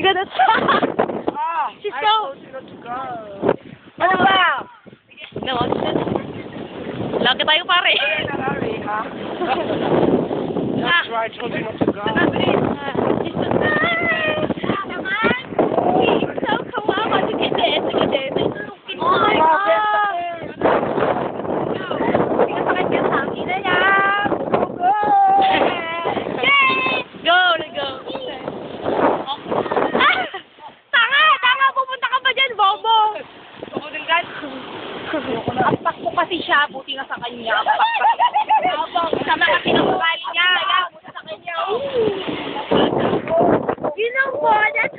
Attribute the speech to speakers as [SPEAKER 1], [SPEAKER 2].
[SPEAKER 1] my God, that's... She's so... Ano ba? No, lagi tayo pare.
[SPEAKER 2] That's right, I told you not to go.
[SPEAKER 1] So kawawa. Sige din. Oh my God. Pinasakit ka sa akin na yan. Go. Yay! Go. Tanga. Pupunta ka pa dyan, Bobo. Pupunta ka. Ampak mo kasi siya. Buti nga sa kanya. Sama kasi ng ugali niya. Ayaw mo sa kanya. You know what? That's